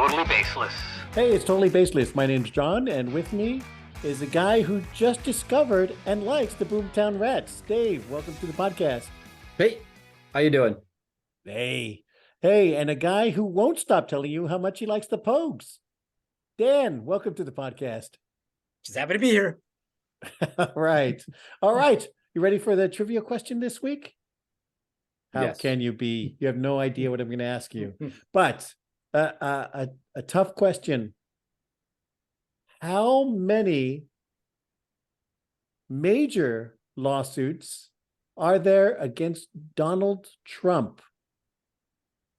totally baseless. Hey, it's Totally Baseless. My name's John, and with me is a guy who just discovered and likes the Boomtown Rats. Dave, welcome to the podcast. Hey, how you doing? Hey, and a guy who won't stop telling you how much he likes the Pogues. Dan, welcome to the podcast. Just happy to be here. All right. You ready for the trivia question this week? How Yes. can you be? You have no idea what I'm going to ask you. But a tough question. How many major lawsuits are there against Donald Trump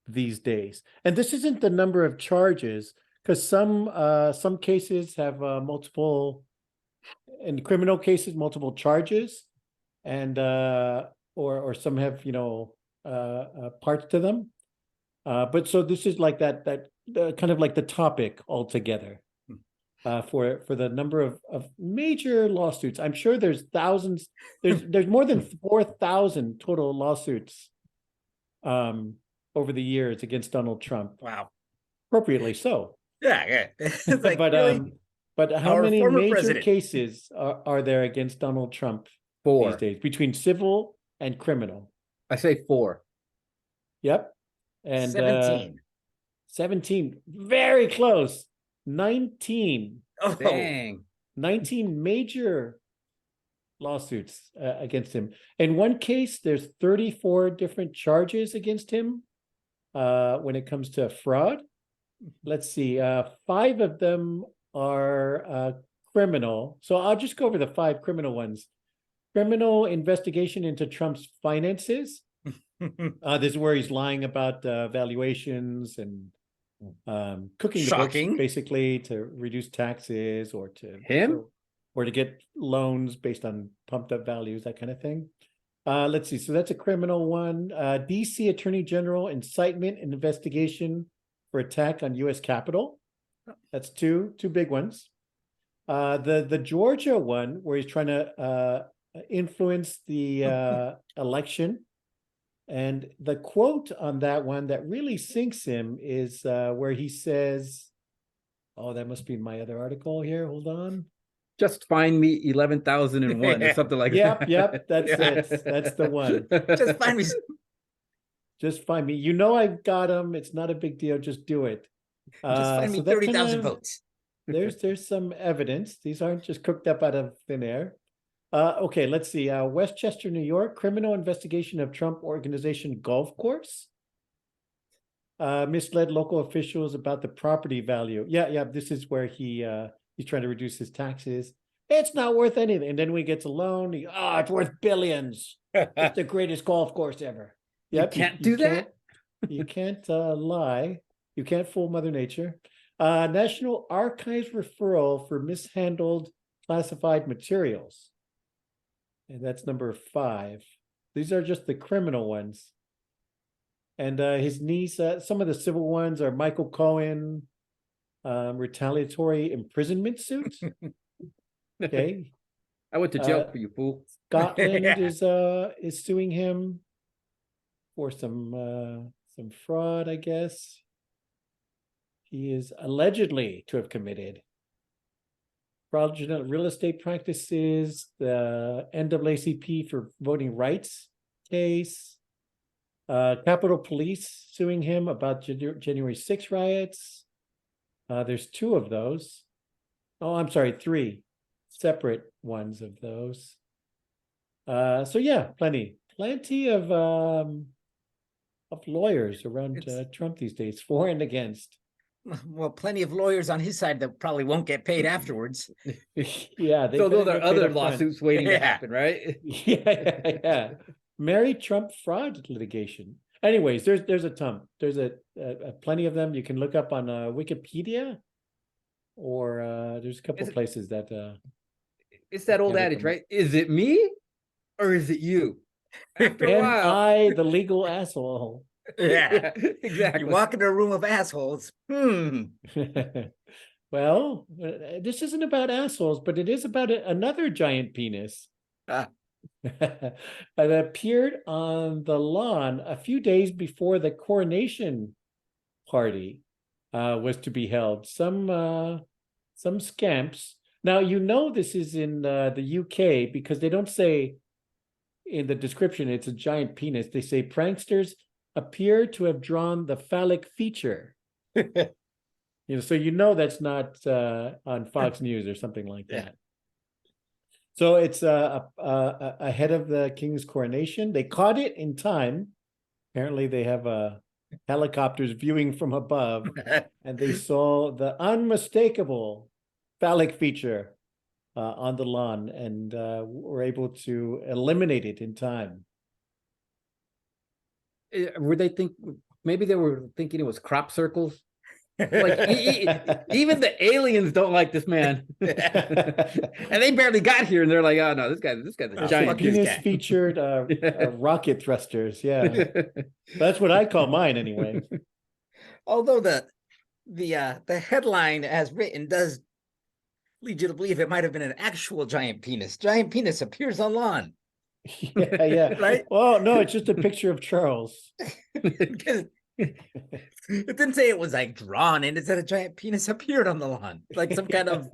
these days? And this isn't the number of charges, because some cases have multiple, in criminal cases, multiple charges, and or some have parts to them. But so this is like that kind of like the topic altogether. For the number of major lawsuits. I'm sure there's thousands, there's more than 4,000 total lawsuits over the years against Donald Trump. Wow. Appropriately so. Yeah. It's like, but really? how Our many former major president. cases are there against Donald Trump Four. these days, between civil and criminal? I say four. Yep. And 17. 17, very close. 19. Oh, Dang. 19 major lawsuits against him. In one case, there's 34 different charges against him when it comes to fraud. Let's see, 5 of them are criminal. So I'll just go over the 5 criminal ones. Criminal investigation into Trump's finances. This is where he's lying about valuations and cooking the books, Shocking. basically, to reduce taxes or to get loans based on pumped up values, that kind of thing. Let's see. So that's a criminal one. DC Attorney General incitement and investigation for attack on U.S. Capitol. That's two big ones. The Georgia one, where he's trying to influence the election. And the quote on that one that really sinks him is where he says, oh, that must be my other article here. Hold on. Just find me 11,001 or something like that. Yep. That's it. That's the one. Just find me. Just find me. You know I've got them. It's not a big deal. Just do it. Just find me so that 30,000 kinda- votes. There's some evidence. These aren't just cooked up out of thin air. Okay, let's see. Westchester, New York, criminal investigation of Trump Organization golf course. Misled local officials about the property value. Yeah. This is where he's trying to reduce his taxes. It's not worth anything. And then when he gets a loan, it's worth billions. It's the greatest golf course ever. Yep, You can't do that? You can't lie. You can't fool Mother Nature. National Archives referral for mishandled classified materials. And that's number 5. These are just the criminal ones. And his niece, some of the civil ones are Michael Cohen, retaliatory imprisonment suit. Okay. I went to jail for you, fool. Scotland Yeah. is suing him for some fraud, I guess. He is allegedly to have committed fraudulent real estate practices, the NAACP for voting rights case, Capitol Police suing him about January 6 riots. There's 2 of those. Oh, I'm sorry, 3 separate ones of those. So yeah, plenty of lawyers around Trump these days, for and against. Well, plenty of lawyers on his side that probably won't get paid afterwards. Yeah. So those are other lawsuits. lawsuits waiting to Yeah. happen, right? Yeah. Mary Trump fraud litigation. Anyways, there's a ton. There's a plenty of them. You can look up on Wikipedia, or there's a couple of places that. It's that old Yeah, adage, right? Is it me or is it you? After a Am while. I the legal asshole? Yeah. Exactly. You walk into a room of assholes. Well, this isn't about assholes, but it is about another giant penis. It appeared on the lawn a few days before the coronation party was to be held. Some scamps. Now, this is in the UK because they don't say in the description it's a giant penis. They say pranksters appear to have drawn the phallic feature. So that's not on Fox News or something like that. So it's ahead of the king's coronation. They caught it in time. Apparently, they have helicopters viewing from above, and they saw the unmistakable phallic feature on the lawn, and were able to eliminate it in time. Maybe they were thinking it was crop circles? Like even the aliens don't like this man, and they barely got here, and they're like, "Oh no, this guy's a giant penis featured rocket thrusters." Yeah, that's what I call mine anyway. Although the headline as written does lead you to believe it might have been an actual giant penis. Giant penis appears on lawn. Yeah. Right? Well, no, it's just a picture of Charles. It didn't say it was like drawn in. It said a giant penis appeared on the lawn, like some kind of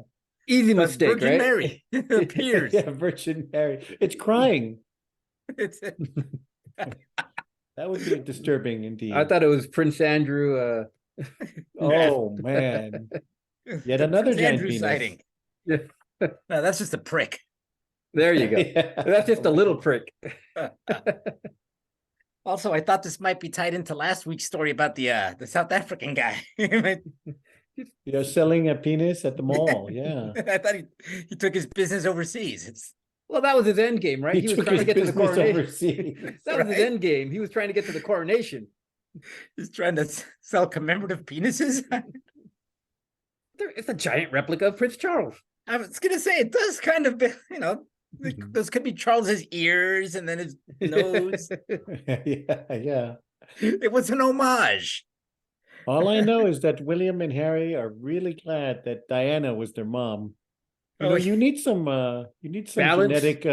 easy mistake, Virgin right? Mary appears. Yeah, Virgin Mary. It's crying. That would be disturbing indeed. I thought it was Prince Andrew. Oh man, yet another giant Andrew penis. sighting. No, that's just a prick. There you go. Yeah. That's just a little prick. Also, I thought this might be tied into last week's story about the South African guy. Selling a penis at the mall. Yeah. I thought he took his business overseas. Well, that was his end game, right? He was took trying his to get to the business coronation. overseas. That was his end game. He was trying to get to the coronation. He's trying to sell commemorative penises. It's a giant replica of Prince Charles. I was gonna say it does kind of, those could be Charles's ears and then his nose. Yeah. It was an homage. All I know is that William and Harry are really glad that Diana was their mom. You need some Balance. genetic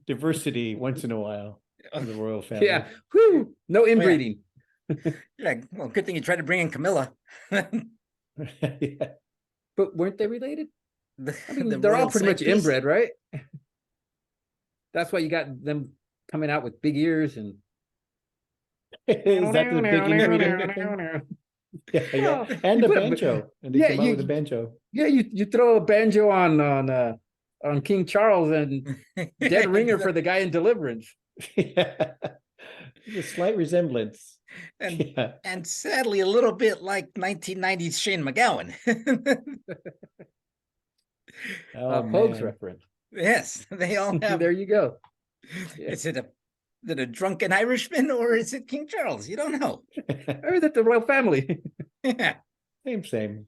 diversity once in a while in the royal family. Yeah. Whew. No inbreeding. Yeah. Well, good thing you tried to bring in Camilla. Yeah. But weren't they related? I mean, The they're all royal pretty much side piece. inbred, right? That's why you got them coming out with big ears and Is that the big ingredient thing? Yeah. And a banjo. And they come out with a banjo. Yeah, you throw a banjo on King Charles and dead ringer for the guy in Deliverance. Yeah. A slight resemblance. And sadly a little bit like 1990s Shane McGowan. Pogue's reference. Yes, they all have. There you go. Yeah. Is it a drunken Irishman or is it King Charles? You don't know. Or is it the royal family? Yeah. Same.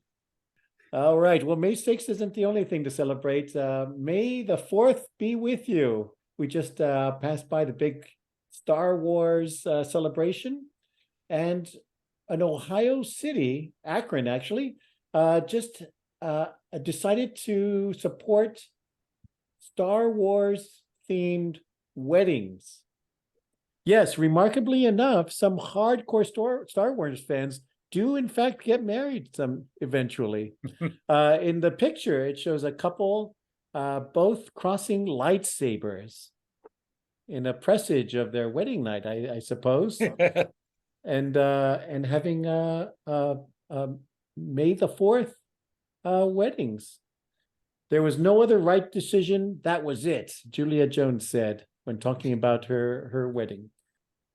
All right. Well, May 6th isn't the only thing to celebrate. May the 4th be with you. We just passed by the big Star Wars celebration, and an Ohio city, Akron actually, just decided to support Star Wars themed weddings. Yes, remarkably enough, some hardcore Star Wars fans do in fact get married eventually. In the picture, it shows a couple both crossing lightsabers in a presage of their wedding night, I suppose, and having May the 4th weddings. There was no other right decision. That was it, Julia Jones said when talking about her wedding.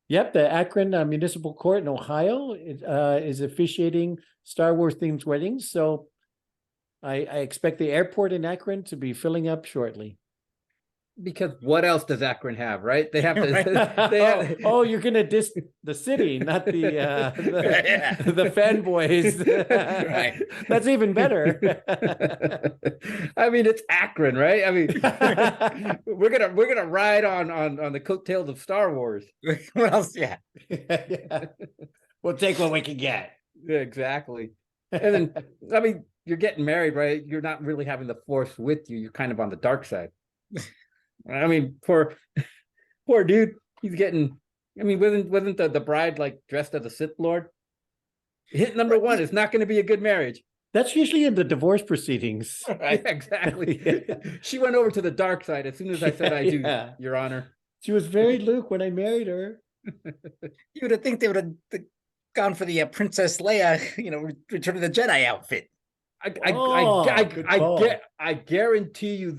Yep, the Akron Municipal Court in Ohio is officiating Star Wars themed weddings. So I expect the airport in Akron to be filling up shortly. Because what else does Akron have, right? They have to. You're gonna diss the city, not the fanboys. Right. That's even better. I mean, it's Akron, right? I mean, we're gonna ride on the coattails of Star Wars. What else? Yeah. We'll take what we can get. Yeah, exactly. And then, I mean, you're getting married, right? You're not really having the Force with you. You're kind of on the dark side. I mean, poor dude. He's getting. I mean, wasn't the bride like dressed as a Sith Lord? Hit number one is not going to be a good marriage. That's usually in the divorce proceedings. Right, exactly. Yeah. She went over to the dark side as soon as I said I do, Yeah. Your Honor. She was very Luke when I married her. You would have think they would have gone for the Princess Leia, Return of the Jedi outfit. I guarantee you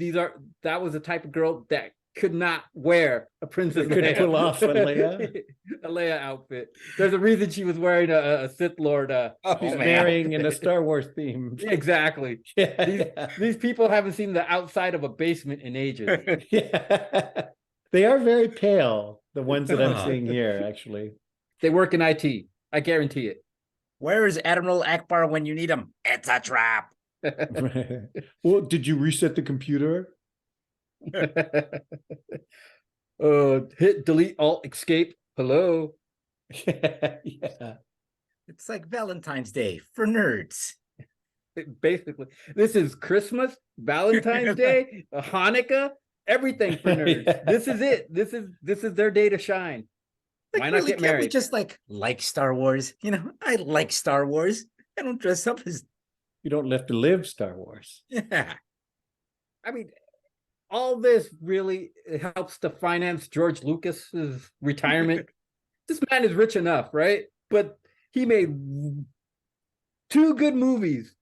that was the type of girl that could not wear a Princess That couldn't Leia. pull off a Leia. A Leia outfit. There's a reason she was wearing a Sith Lord. She's marrying in a Star Wars theme. Exactly. Yeah. These people haven't seen the outside of a basement in ages. Yeah. They are very pale, the ones that I'm seeing here, actually. They work in IT. I guarantee it. Where is Admiral Akbar when you need him? It's a trap. Well, did you reset the computer? Hit delete alt escape. Hello. Yeah. It's like Valentine's Day for nerds. Basically, this is Christmas, Valentine's Day, Hanukkah, everything for nerds. Yeah. This is it. This is their day to shine. Like, Why not really, get can't we married? just like Star Wars? I like Star Wars. I don't dress up as You don't have to live Star Wars. yeah. I mean, all this really helps to finance George Lucas's retirement. This man is rich enough, right? But he made 2 good movies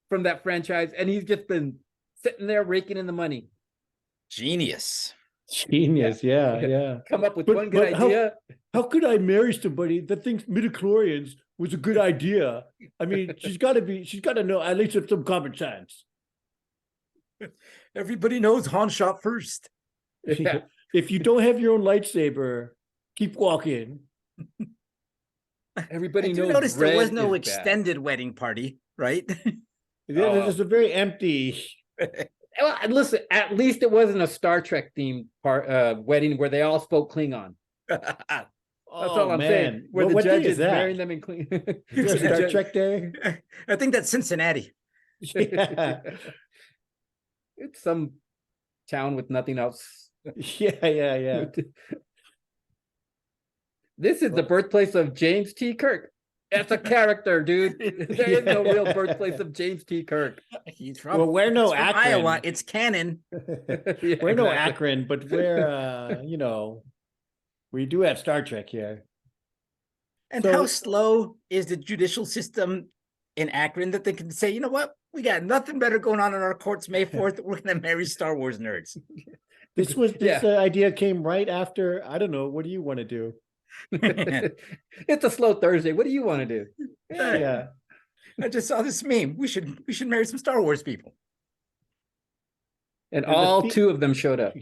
from that franchise, and he's just been sitting there raking in the money. Genius. Genius, yeah. Come up with But- one good but idea. How could I marry somebody that thinks midichlorians was a good idea? I mean, she's got to know at least have some common sense. Everybody knows Han shot first. Yeah. If you don't have your own lightsaber, keep walking. Everybody I do knows notice there was red no is bad. extended wedding party, right? Yeah, This is a very empty. Well, and listen, at least it wasn't a Star Trek themed wedding where they all spoke Klingon. That's all I'm saying. Where the what judge day is that? marrying them in Klingon. Is that Star Trek Day? I think that's Cincinnati. Yeah. It's some town with nothing else. Yeah. This is the birthplace of James T. Kirk. That's a character, dude. There is no real birthplace of James T. Kirk. He's from, Well, we're no he's from Akron. Iowa. It's canon. Yeah, We're no exactly. Akron, but we're we do have Star Trek here. And So- how slow is the judicial system in Akron that they can say, you know what? We got nothing better going on in our courts May 4th. We're going to marry Star Wars nerds. This idea came right after, I don't know, what do you want to do? It's a slow Thursday. What do you want to do? Yeah. I just saw this meme. We should marry some Star Wars people. And And the all fee- 2 of them showed up.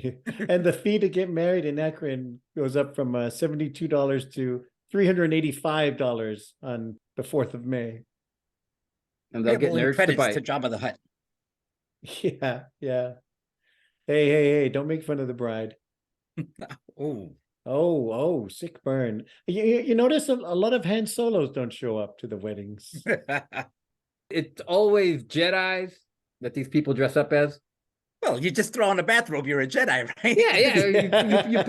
And the fee to get married in Akron goes up from $72 to $385 on the 4th of May. And they'll get nerds to credits bite. to Jabba the Hutt. Yeah. Hey, don't make fun of the bride. Oh, Oh, sick burn. You notice a lot of Han Solos don't show up to the weddings. It's always Jedis that these people dress up as. well, you just throw on a bathrobe. You're a Jedi, right? Yeah. You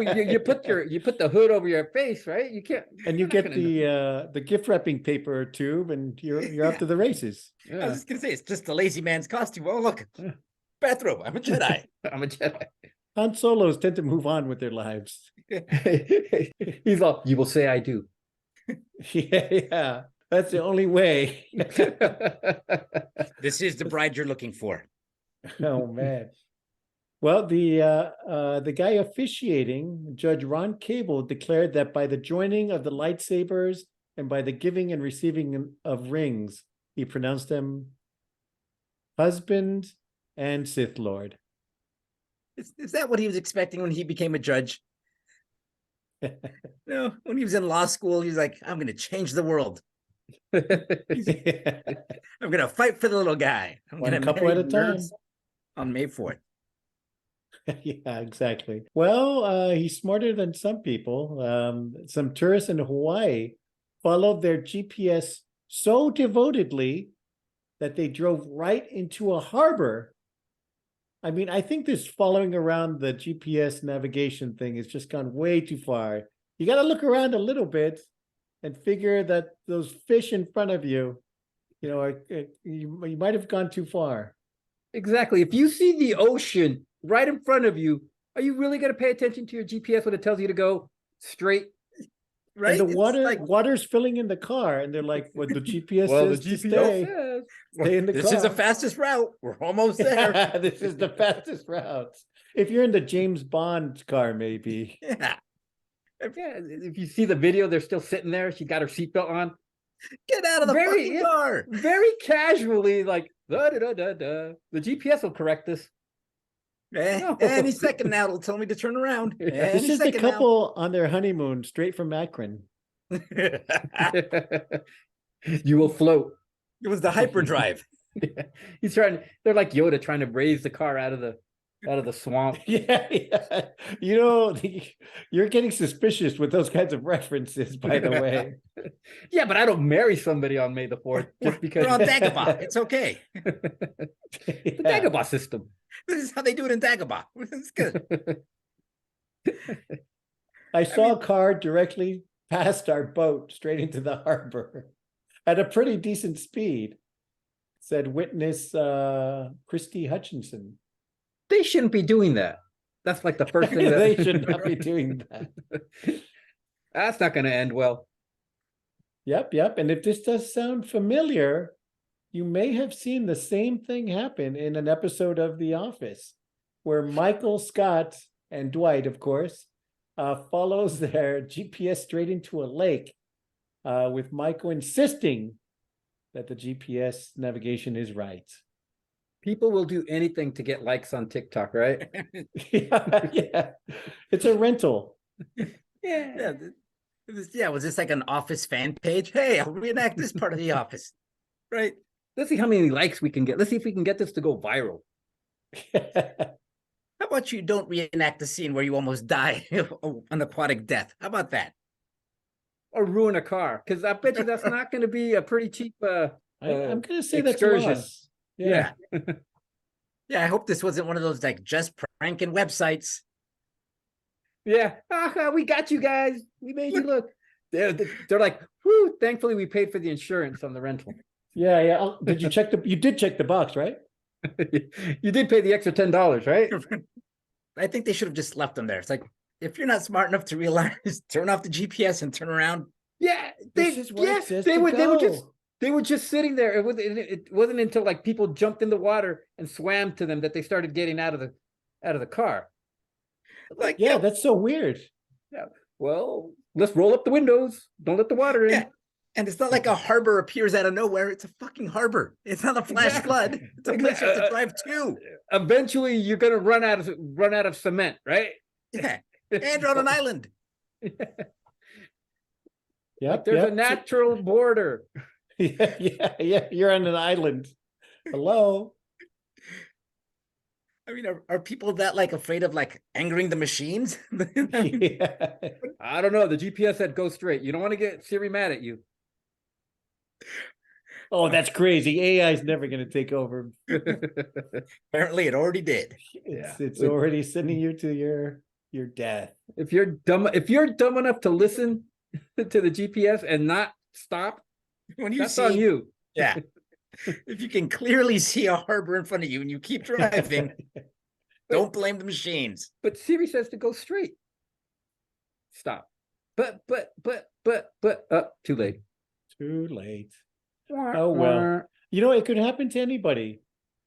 put the hood over your face, right? You can't. And you you're not get gonna the gift wrapping paper tube, and you're off to the races. I was Yeah, just gonna say it's just the lazy man's costume. Oh, look, bathrobe. I'm a Jedi. I'm a Jedi. Han Solos tend to move on with their lives. He's all, you will say I do. Yeah. That's the only way. This is the bride you're looking for. Oh man. Well, the guy officiating, Judge Ron Cable, declared that by the joining of the lightsabers and by the giving and receiving of rings, he pronounced them husband and Sith Lord. Is that what he was expecting when he became a judge? No, when he was in law school, he's like, I'm going to change the world. I'm going to fight for the little guy. I'm One going to couple at a time. on May 4th. Yeah, exactly. Well, he's smarter than some people. Some tourists in Hawaii followed their GPS so devotedly that they drove right into a harbor. I mean, I think this following around the GPS navigation thing has just gone way too far. You got to look around a little bit. and figure that those fish in front of you, you might have gone too far. Exactly. If you see the ocean right in front of you, are you really going to pay attention to your GPS when it tells you to go straight? Right? And the It's water's filling in the car, and they're like, "Well, the GPS Well, the says to GPS stay. says. Stay in the this is the car." fastest route. We're almost there. This is the fastest route. If you're in the James Bond car, maybe. Yeah. Yeah, if you see the video, they're still sitting there. She got her seatbelt on. Get out of the fucking car. Very casually, like, da, da, da, da, da. The GPS will correct this. No. Any second now, it'll tell me to turn around. Yeah. This Any is the second now. couple on their honeymoon, straight from Akron. You will float. It was the hyperdrive. Yeah. He's trying. They're like Yoda trying to raise the car out of the swamp. Yeah. You're getting suspicious with those kinds of references, by the way. Yeah, but I don't marry somebody on May the 4th just because We're on Dagobah. It's okay. the Yeah. Dagobah system. This is how they do it in Dagobah. It's good. I saw a car directly past our boat, straight into the harbor, at a pretty decent speed. Said witness Christy Hutchinson. They shouldn't be doing that. That's like the first thing They should not be doing that. That's not going to end well. Yep. And if this does sound familiar, you may have seen the same thing happen in an episode of The Office, where Michael Scott and Dwight, of course, follows their GPS straight into a lake, with Michael insisting that the GPS navigation is right. People will do anything to get likes on TikTok, right? Yeah. It's a rental. Yeah. Was this like an Office fan page? Hey, I'll reenact this part of The Office. Right? Let's see how many likes we can get. Let's see if we can get this to go viral. How about you don't reenact the scene where you almost die an aquatic death? How about that? Or ruin a car, because I bet you that's not going to be a pretty cheap I'm going to say that's excursion. loss. Yeah. Yeah, I hope this wasn't one of those like just pranking websites. Yeah. We got you guys. We made you look. They're like, whoo, thankfully we paid for the insurance on the rental. Yeah. Did you check you did check the box, right? You did pay the extra $10, right? I think they should have just left them there. It's like, if you're not smart enough to realize, turn off the GPS and turn around. Yeah. This is where it says to They were just sitting there. It wasn't until like people jumped in the water and swam to them that they started getting out of the car. Like, Yeah, that's so weird. Yeah. Well, let's roll up the windows. Don't let the water in. Yeah. And it's not like a harbor appears out of nowhere. It's a fuking harbor. It's not a flash Exactly. flood. It's a place you have to drive to. Eventually, you're gonna run out of cement, right? Yeah. And you're on an island. Yep. There's a yep. natural border. Yeah. You're on an island. Hello. I mean, are people that like afraid of like angering the machines? Yeah. I don't know. The GPS said go straight. You don't want to get Siri mad at you. Oh, that's crazy. AI is never going to take over. Apparently, it already did. It's already sending you to your death. If you're dumb enough to listen to the GPS and not stop, When you that's see, on you. yeah. If you can clearly see a harbor in front of you and you keep driving, don't blame the machines. But Siri says to go straight. Stop. But too late. Too late. Oh, well. It could happen to anybody.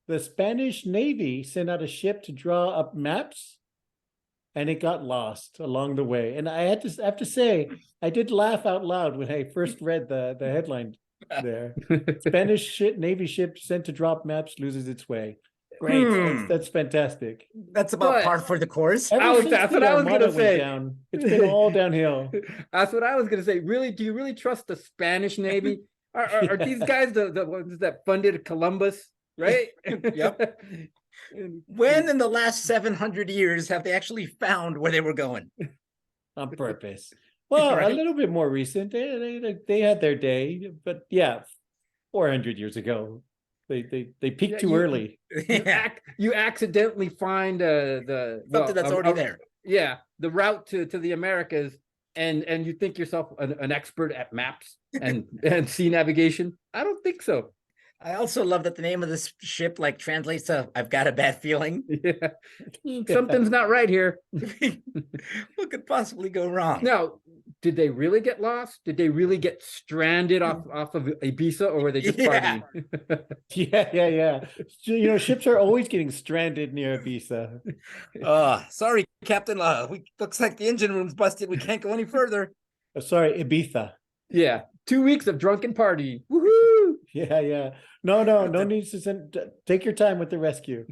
The Spanish Navy sent out a ship to draw up maps, and it got lost along the way. And I have to say, I did laugh out loud when I first read the headline there. Spanish Navy ship sent to drop maps loses its way. Great. That's fantastic. That's about par for the course. That's what I was gonna say. It's been all downhill. That's what I was gonna say. Really, do you really trust the Spanish Navy? Are these guys the ones that funded Columbus? Right? Yep. When in the last 700 years have they actually found where they were going? On purpose. Well, Right. a little bit more recent. They had their day, but yeah, 400 years ago, they peaked too early. You accidentally find Something that's already there. Yeah, the route to the Americas and you think yourself an expert at maps and sea navigation? I don't think so. I also love that the name of this ship like translates to "I've got a bad feeling." Yeah. Something's not right here. What could possibly go wrong? Now, did they really get lost? Did they really get stranded off of Ibiza, or were they just Yeah. partying? Yeah. You know, ships are always getting stranded near Ibiza. Sorry, Captain. We looks like the engine room's busted. We can't go any further. Oh, sorry, Ibiza. Yeah, 2 weeks of drunken party. Woohoo! Yeah. No need to take your time with the rescue.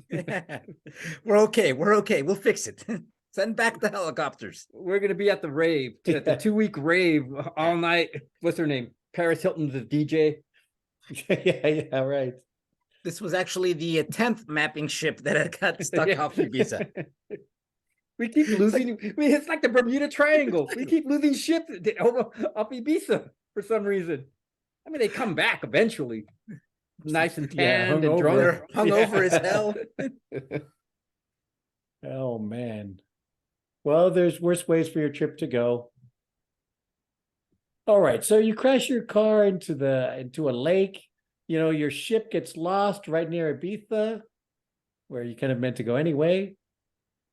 We're okay. We'll fix it. Send back the helicopters. We're gonna be at the rave, at the 2 week rave all night. What's her name? Paris Hilton's the DJ. Yeah, right. This was actually the 10th mapping ship that had got stuck off Ibiza. We keep losing. It's like the Bermuda Triangle. We keep losing ships off Ibiza for some reason. I mean, they come back eventually, nice and tanned and drunk. They're hungover as hell. Oh man. Well, there's worse ways for your trip to go. All right, so you crash your car into a lake. You know, your ship gets lost right near Ibiza, where you kind of meant to go anyway.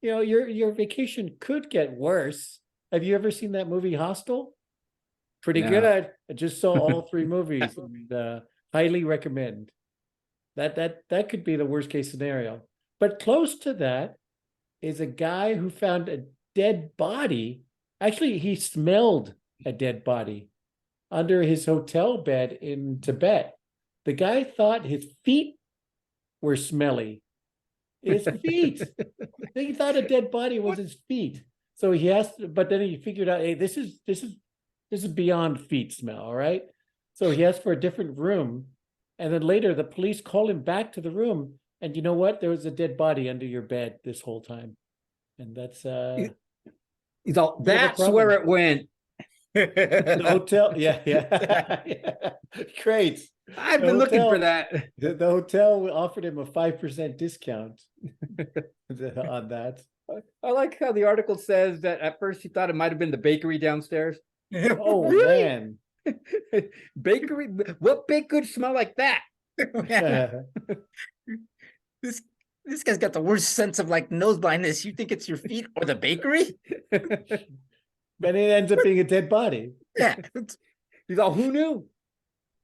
You know, your vacation could get worse. Have you ever seen that movie Hostel? Pretty No. good. I just saw all 3 movies and highly recommend. That could be the worst case scenario. But close to that is a guy who found a dead body. Actually, he smelled a dead body under his hotel bed in Tibet. The guy thought his feet were smelly. His feet. He thought a dead body was his feet. So he asked, but then he figured out, hey, this is beyond feet smell, all right? So he asked for a different room. And then later the police called him back to the room. And you know what? There was a dead body under your bed this whole time. And that's He's all, that's where it went. the hotel. Yeah. Great. I've been looking for that. The hotel offered him a 5% discount on that. I like how the article says that at first he thought it might have been the bakery downstairs. Oh Really? man. Bakery? What baked goods smell like that? This guy's got the worst sense of like nose blindness. You think it's your feet or the bakery? But it ends up being a dead body. Yeah. He's all, who knew?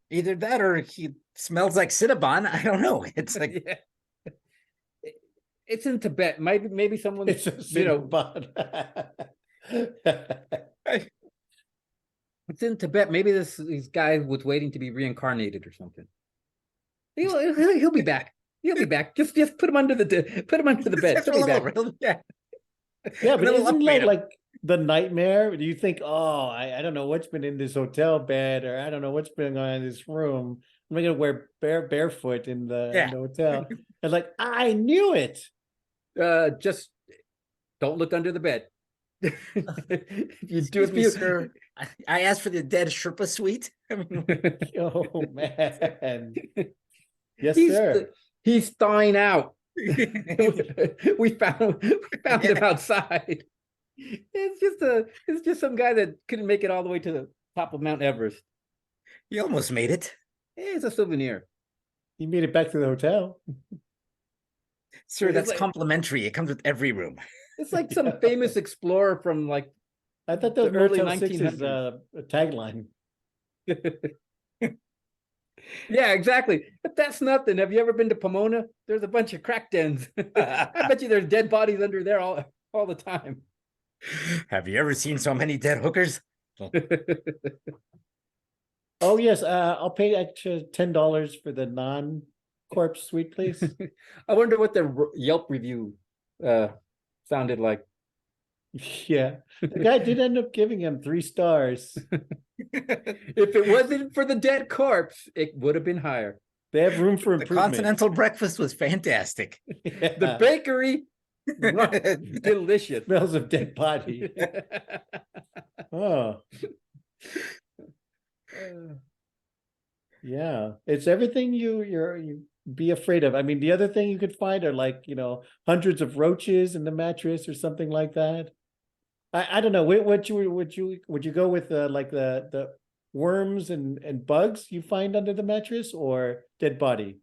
Either that or he smells like Cinnabon. I don't know. It's like Yeah. It's in Tibet. Maybe someone, It's a Cinnabon. it's in Tibet. Maybe this guy was waiting to be reincarnated or something. He'll be back. He'll be back. Just put him under the bed. Just He'll be roll him back. over. Yeah. Yeah, but Little isn't upgrade him. like the nightmare? Do you think, oh, I don't know what's been in this hotel bed, or I don't know what's been on in this room. I'm gonna wear barefoot in the hotel. And like, I knew it. Just don't look under the bed. You do Excuse me, sir. I asked for the dead Sherpa suite. I mean, Oh man. Yes, sir. He's thawing out. we found him outside. It's just some guy that couldn't make it all the way to the top of Mount Everest. you almost made it. It's a souvenir. He made it back to the hotel. Sir, It's that's like- complimentary. It comes with every room. It's like some famous explorer from like I thought that was The early Motel 6's 1900s. tagline. yeah, exactly. But that's nothing. Have you ever been to Pomona? There's a bunch of crack dens. I bet you there's dead bodies under there all the time. Have you ever seen so many dead hookers? Oh yes, I'll pay extra $10 for the non-corpse suite, please. I wonder what the Yelp review sounded like. Yeah, the guy did end up giving him 3 stars. If it wasn't for the dead corpse, it would have been higher. They have room for The improvement. continental breakfast was fantastic. Yeah. The bakery, delicious. Smells of dead body. Oh, yeah. It's everything you be afraid of. I mean, the other thing you could find are like, hundreds of roaches in the mattress or something like that. I don't know. Would you go with like the worms and bugs you find under the mattress or dead body?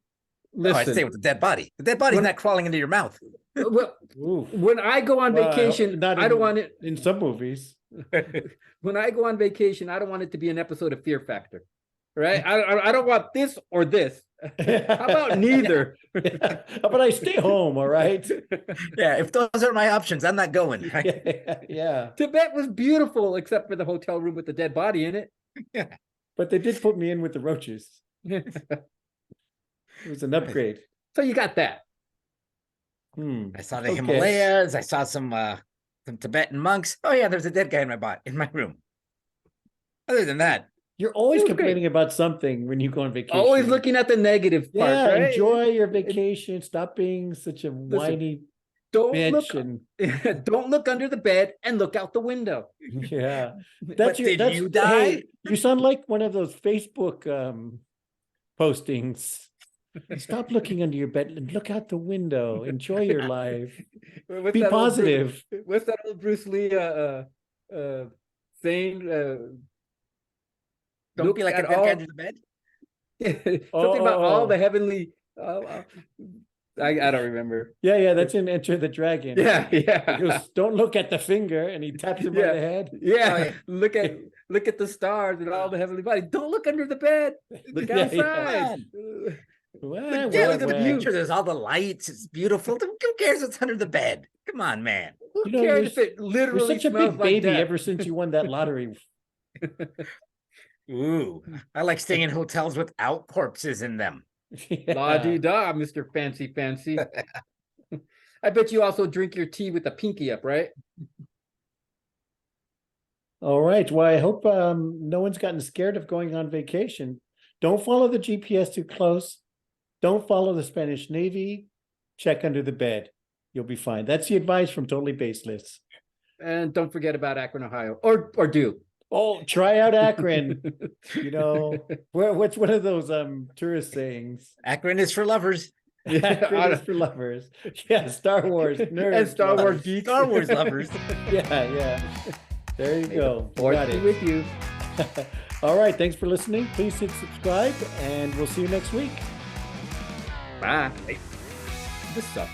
No, I stay Listen, with the dead body. The dead body's When- not crawling into your mouth. well, Ooh. when I go on Well, vacation, not I don't in- want it. in some movies. When I go on vacation, I don't want it to be an episode of Fear Factor, right? I don't want this or this. How about neither? How about I stay home? All right. Yeah, if those are my options, I'm not going. Right? Yeah. Tibet was beautiful, except for the hotel room with the dead body in it. But they did put me in with the roaches. It was an upgrade. So you got that. I saw the Okay. Himalayas. I saw some Tibetan monks. Oh yeah, there's a dead guy in my room. Other than that, You're always It was great. complaining about something when you go on vacation. Always looking at the negative part, Yeah, right? enjoy your vacation. Stop being such a whiny Don't bitch. look, And don't look under the bed and look out the window. yeah, But did you die? Hey, you sound like one of those Facebook postings. Stop looking under your bed and look out the window. Enjoy your life. What's Be that old positive. What's that old Bruce Lee saying? Don't Look be like a at dead all- guy under the bed. Something about all Oh. the heavenly. I don't remember. Yeah, that's in Enter the Dragon. Yeah, He yeah, goes, don't look at the finger, and he taps him Yeah. on the head. yeah. Oh, yeah. Look at the stars and all the heavenly bodies. Don't look under the bed. Look Yeah, yeah. outside. Well, Yeah, well, look at the well. picture. There's all the lights. It's beautiful. Who cares what's under the bed? Come on, man. Who You know, cares you're if it You're literally such a smells big like baby death? ever since you won that lottery. Ooh, I like staying in hotels without corpses in them. La di da, Mr. Fancy Fancy. I bet you also drink your tea with the pinky up, right? All right. Well, I hope no one's gotten scared of going on vacation. Don't follow the GPS too close. Don't follow the Spanish Navy. Check under the bed. You'll be fine. That's the advice from Totally Baseless. And don't forget about Akron, Ohio, or do. Oh, try out Akron. You know, what's one of those tourist sayings? Akron is for lovers. Akron is for lovers. Yeah, Star Wars nerds. And Star Wars lovers. geeks. Star Wars lovers. Yeah. There you go. You Force got be it. with you. All right. Thanks for listening. Please hit subscribe, and we'll see you next week. Bye. This sucks.